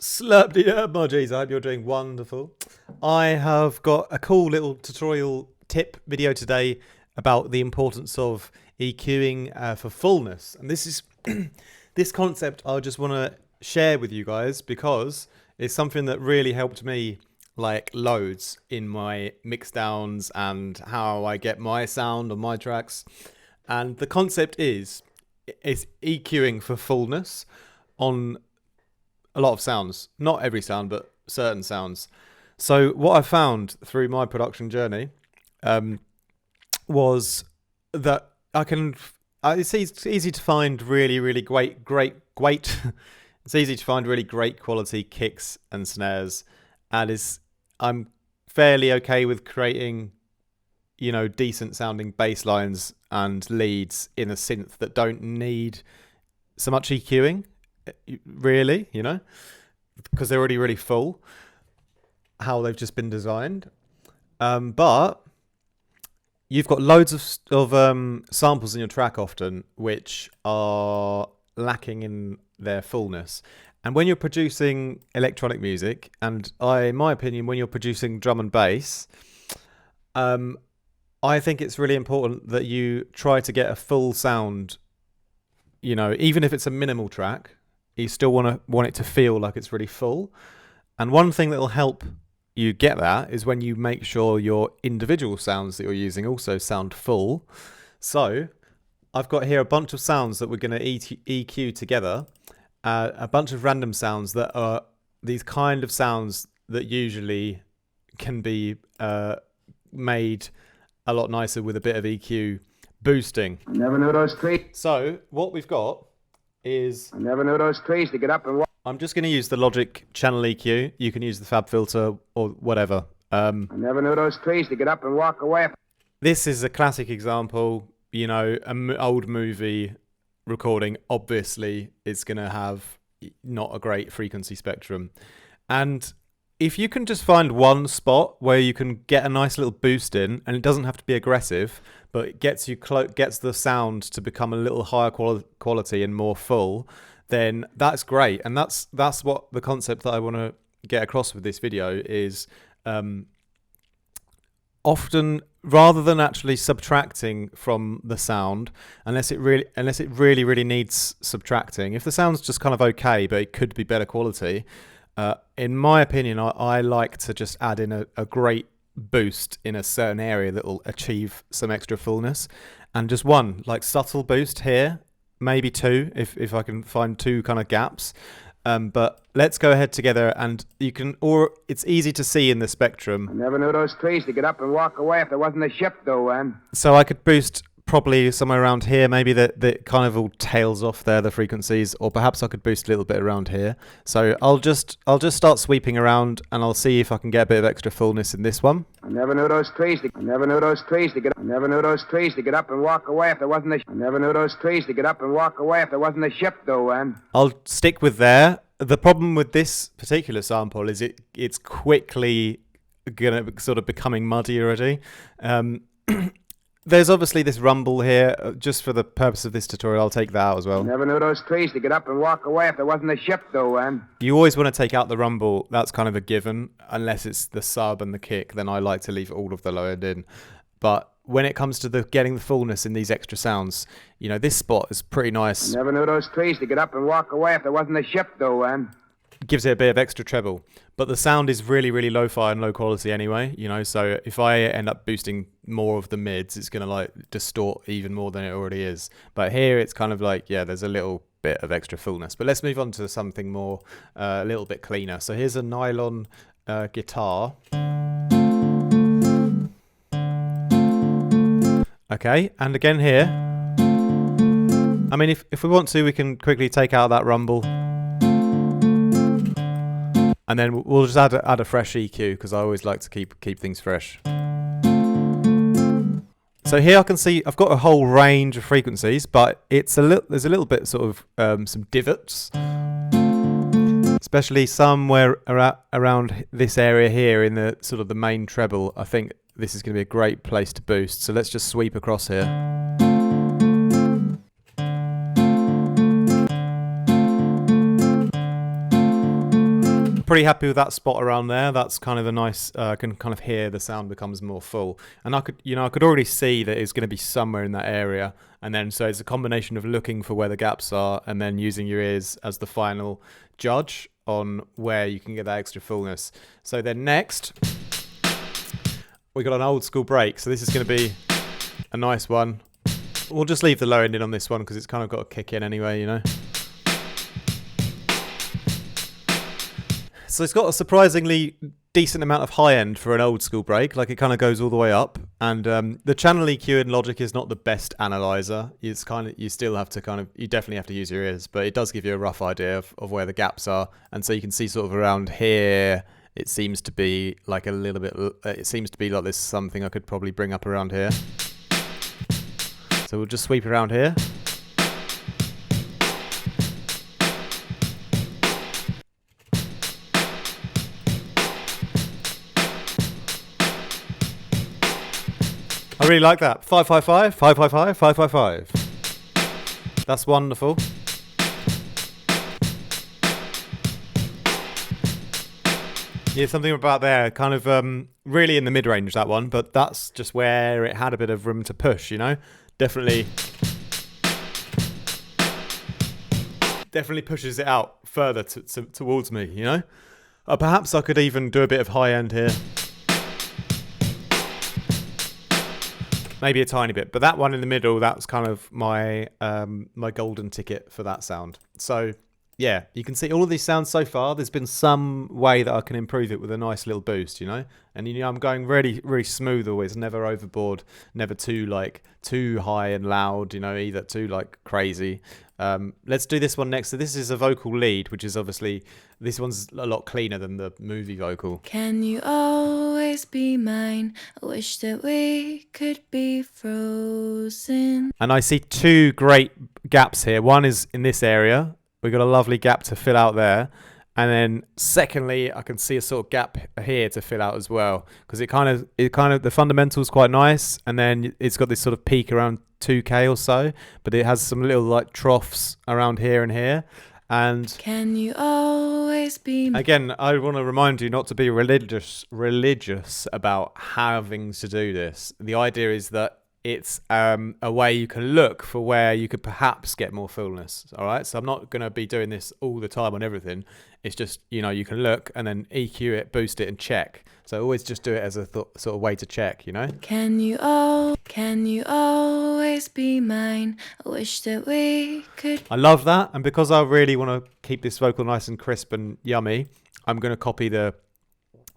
Slurped emojis. I hope you're doing wonderful. I have got a cool little tutorial tip video today about the importance of EQing for fullness. And this is this concept I just want to share with you guys because it's something that really helped me like loads in my mix downs and how I get my sound on my tracks. And the concept is EQing for fullness on a lot of sounds, not every sound, but certain sounds. So what I found through my production journey was that it's easy to find really great. It's easy to find really great quality kicks and snares, and I'm fairly okay with creating, decent sounding bass lines and leads in a synth that don't need so much EQing. Really, because they're already really full how they've just been designed, but you've got loads of samples in your track often which are lacking in their fullness. And when you're producing electronic music, and in my opinion when you're producing drum and bass, I think it's really important that you try to get a full sound. Even if it's a minimal track, you still want it to feel like it's really full. And one thing that will help you get that is when you make sure your individual sounds that you're using also sound full. So I've got here a bunch of sounds that we're going to EQ together, a bunch of random sounds that are these kind of sounds that usually can be made a lot nicer with a bit of EQ boosting. I never knew those trees. So what we've got is... I never knew those trees to get up and walk. I'm just going to use the Logic channel EQ. You can use the Fab filter or whatever. I never knew those trees to get up and walk away. This is a classic example. An old movie recording obviously is going to have not a great frequency spectrum. And if you can just find one spot where you can get a nice little boost in, and it doesn't have to be aggressive, but it gets the sound to become a little higher quality and more full, then that's great. And that's what the concept that I want to get across with this video is. Often, rather than actually subtracting from the sound, unless it really needs subtracting, if the sound's just kind of okay but it could be better quality, in my opinion, I like to just add in a great boost in a certain area that will achieve some extra fullness, and just one like subtle boost here, maybe two if I can find two kind of gaps. But let's go ahead together, and it's easy to see in the spectrum. I never knew those trees to get up and walk away if there wasn't a ship though, man. So I could boost probably somewhere around here, maybe that kind of all tails off there, the frequencies, or perhaps I could boost a little bit around here. So I'll just start sweeping around, and I'll see if I can get a bit of extra fullness in this one. I never knew those trees to get up and walk away if there wasn't a I never knew those trees to get up and walk away if there wasn't a ship though, man. I'll stick with there. The problem with this particular sample is it's quickly gonna sort of becoming muddy already. There's obviously this rumble here. Just for the purpose of this tutorial, I'll take that out as well. I never knew those trees to get up and walk away if there wasn't a ship though, man. You always want to take out the rumble. That's kind of a given. Unless it's the sub and the kick, then I like to leave all of the low end in. But when it comes to getting the fullness in these extra sounds, this spot is pretty nice. I never knew those trees to get up and walk away if there wasn't a ship though, man. Gives it a bit of extra treble, but the sound is really lo-fi and low quality anyway, so if I end up boosting more of the mids, it's gonna like distort even more than it already is. But here it's kind of like, there's a little bit of extra fullness. But let's move on to something more a little bit cleaner. So here's a nylon guitar. Okay, and again here, I mean, if we want to, we can quickly take out that rumble. And then we'll just add a fresh EQ, because I always like to keep things fresh. So here I can see I've got a whole range of frequencies, but there's a little bit sort of some divots, especially somewhere around this area here in the sort of the main treble. I think this is going to be a great place to boost. So let's just sweep across here. pretty happy with that spot around there. That's kind of a nice. I can kind of hear the sound becomes more full, and I could already see that it's going to be somewhere in that area. And then so it's a combination of looking for where the gaps are, and then using your ears as the final judge on where you can get that extra fullness. So then next, we got an old school break. So this is going to be a nice one. We'll just leave the low end in on this one because it's kind of got to kick in anyway, you know. So it's got a surprisingly decent amount of high end for an old school break. Like it kind of goes all the way up. And the channel EQ in Logic is not the best analyzer. It's kind of, you definitely have to use your ears, but it does give you a rough idea of where the gaps are. And so you can see sort of around here, it seems to be like a little bit, it seems to be like there's something I could probably bring up around here. So we'll just sweep around here. I really like that. 555, 555, 555. That's wonderful. Yeah, something about there, kind of really in the mid-range, that one, but that's just where it had a bit of room to push, you know? Definitely pushes it out further towards me, you know? Perhaps I could even do a bit of high end here. Maybe a tiny bit, but that one in the middle, that's kind of my my golden ticket for that sound. So yeah, you can see all of these sounds so far. There's been some way that I can improve it with a nice little boost, you know. And you know, I'm going really, really smooth always, never overboard, never too high and loud, you know, either too like crazy. Let's do this one next. So this is a vocal lead, which is obviously, this one's a lot cleaner than the movie vocal. Can you always be mine? I wish that we could be frozen. And I see two great gaps here. One is in this area. We've got a lovely gap to fill out there. And then secondly, I can see a sort of gap here to fill out as well. Because it kind of, the fundamental's quite nice. And then it's got this sort of peak around 2K or so. But it has some little like troughs around here and here. And can you always be... Again, I want to remind you not to be religious about having to do this. The idea is that it's a way you can look for where you could perhaps get more fullness. All right, so I'm not going to be doing this all the time on everything. It's just, you know, you can look and then EQ it, boost it, and check. So always just do it as a sort of way to check, you know. Can you always be mine? I wish that we could... I love that, and because I really want to keep this vocal nice and crisp and yummy, I'm going to copy the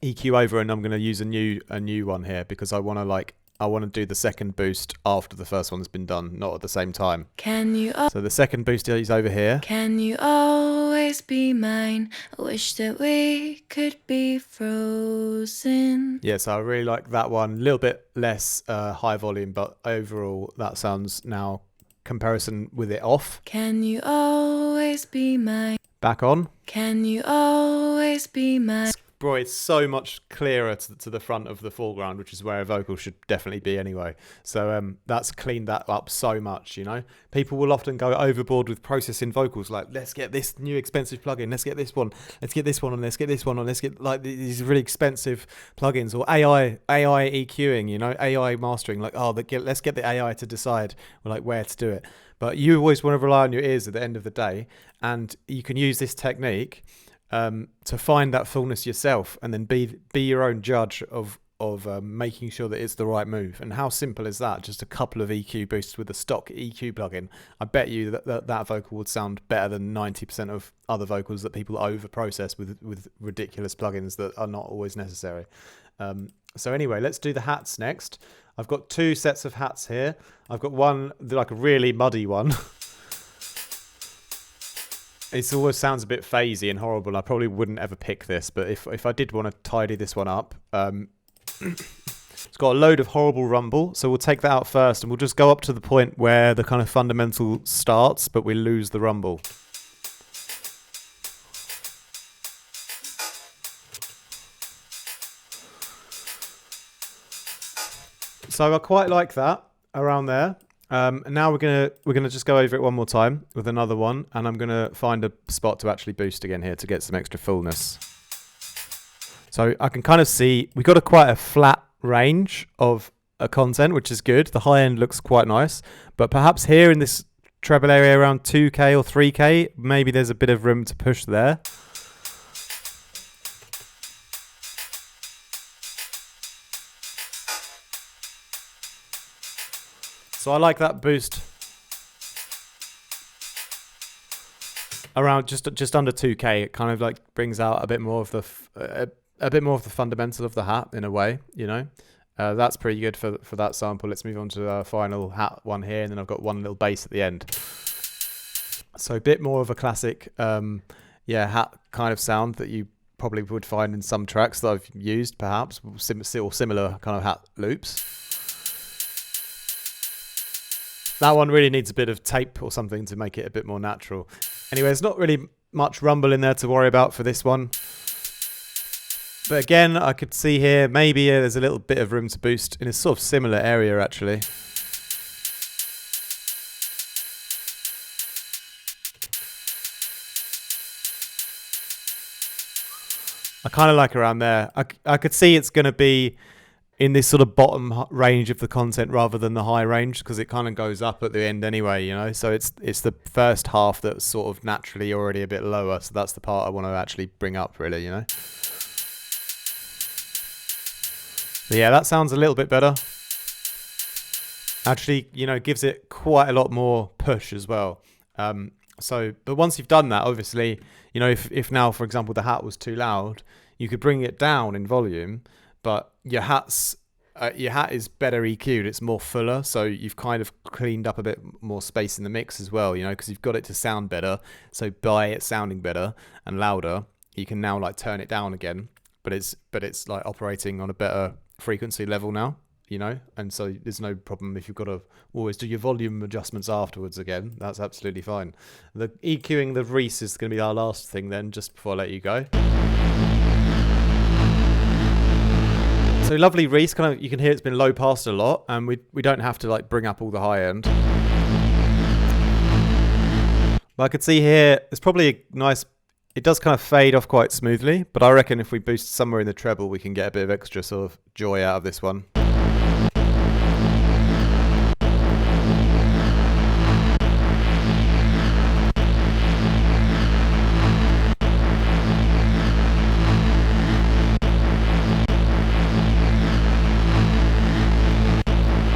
EQ over, and I'm going to use a new one here because I want to do the second boost after the first one's been done, not at the same time. So the second boost is over here. Can you always be mine? I wish that we could be frozen. Yeah, so I really like that one. A little bit less high volume, but overall that sounds now, comparison with it off. Can you always be mine? Back on. Can you always be mine? Bro, it's so much clearer to the front of the foreground, which is where a vocal should definitely be anyway. So that's cleaned that up so much, you know. People will often go overboard with processing vocals, like, let's get this new expensive plugin, let's get this one, let's get this one, and let's get this one, and let's get like these really expensive plugins, or AI EQing, you know, AI mastering, like, oh, let's get the AI to decide like where to do it. But you always want to rely on your ears at the end of the day, and you can use this technique to find that fullness yourself, and then be your own judge of making sure that it's the right move. And how simple is that? Just a couple of EQ boosts with a stock EQ plugin. I bet you that vocal would sound better than 90% of other vocals that people over process with ridiculous plugins that are not always necessary. So anyway, let's do the hats next. I've got two sets of hats here. I've got one, like a really muddy one. It always sounds a bit phasey and horrible. I probably wouldn't ever pick this, but if I did want to tidy this one up, it's got a load of horrible rumble, so we'll take that out first, and we'll just go up to the point where the kind of fundamental starts, but we lose the rumble. So I quite like that around there. And now we're gonna just go over it one more time with another one, and I'm gonna find a spot to actually boost again here to get some extra fullness. So I can kind of see we got quite a flat range of content, which is good. The high end looks quite nice, but perhaps here in this treble area around 2K or 3K, maybe there's a bit of room to push there. So I like that boost around just under 2K. It kind of like brings out a bit more of the a bit more of the fundamental of the hat in a way, you know. That's pretty good for that sample. Let's move on to our final hat one here, and then I've got one little bass at the end. So a bit more of a classic, hat kind of sound that you probably would find in some tracks that I've used, perhaps, or similar kind of hat loops. That one really needs a bit of tape or something to make it a bit more natural. Anyway, there's not really much rumble in there to worry about for this one. But again, I could see here, maybe there's a little bit of room to boost in a sort of similar area, actually. I kind of like around there. I could see it's going to be in this sort of bottom range of the content rather than the high range, because it kind of goes up at the end anyway, you know. So it's the first half that's sort of naturally already a bit lower. So that's the part I want to actually bring up, really, you know. But yeah, that sounds a little bit better. Actually, you know, gives it quite a lot more push as well. But once you've done that, obviously, you know, if now, for example, the hat was too loud, you could bring it down in volume, but your hat is better EQ'd. It's more fuller, so you've kind of cleaned up a bit more space in the mix as well, you know, because you've got it to sound better. So by it sounding better and louder, you can now like turn it down again, but it's like operating on a better frequency level now, you know, and so there's no problem if you've got to always do your volume adjustments afterwards again. That's absolutely fine. The EQing the Reese is going to be our last thing then, just before I let you go. So lovely Reese, kind of, you can hear it's been low passed a lot, and we don't have to like bring up all the high end. But I could see here it's probably a nice, it does kind of fade off quite smoothly, but I reckon if we boost somewhere in the treble, we can get a bit of extra sort of joy out of this one.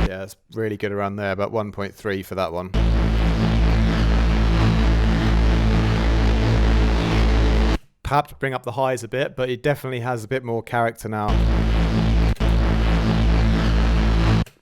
Yeah, it's really good around there, about 1.3 for that one. Perhaps bring up the highs a bit, but it definitely has a bit more character now.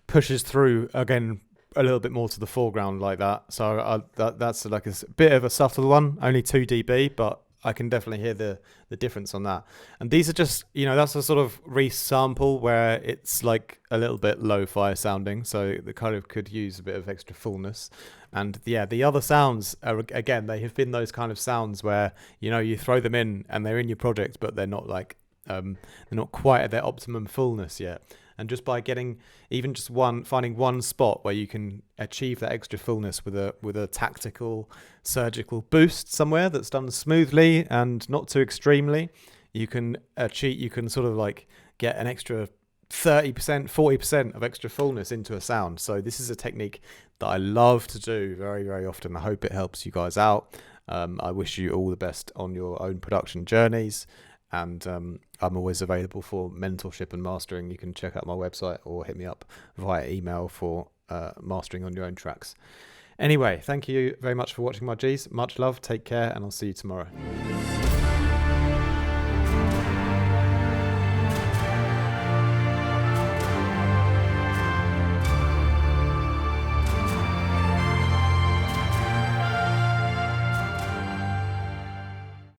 Pushes through again a little bit more to the foreground like that. So that's like a bit of a subtle one, only 2 dB, but I can definitely hear the difference on that. And these are just, you know, that's a sort of Reese sample where it's like a little bit lo-fi sounding, so the kind of could use a bit of extra fullness. And yeah, the other sounds are, again, they have been those kind of sounds where, you know, you throw them in and they're in your project, but they're not like they're not quite at their optimum fullness yet. And just by getting even just finding one spot where you can achieve that extra fullness with a tactical surgical boost somewhere that's done smoothly and not too extremely, you can sort of like get an extra 30%, 40% of extra fullness into a sound. So this is a technique that I love to do very, very often. I hope it helps you guys out. I wish you all the best on your own production journeys. And I'm always available for mentorship and mastering. You can check out my website or hit me up via email for mastering on your own tracks. Anyway, thank you very much for watching my G's. Much love, take care, and I'll see you tomorrow.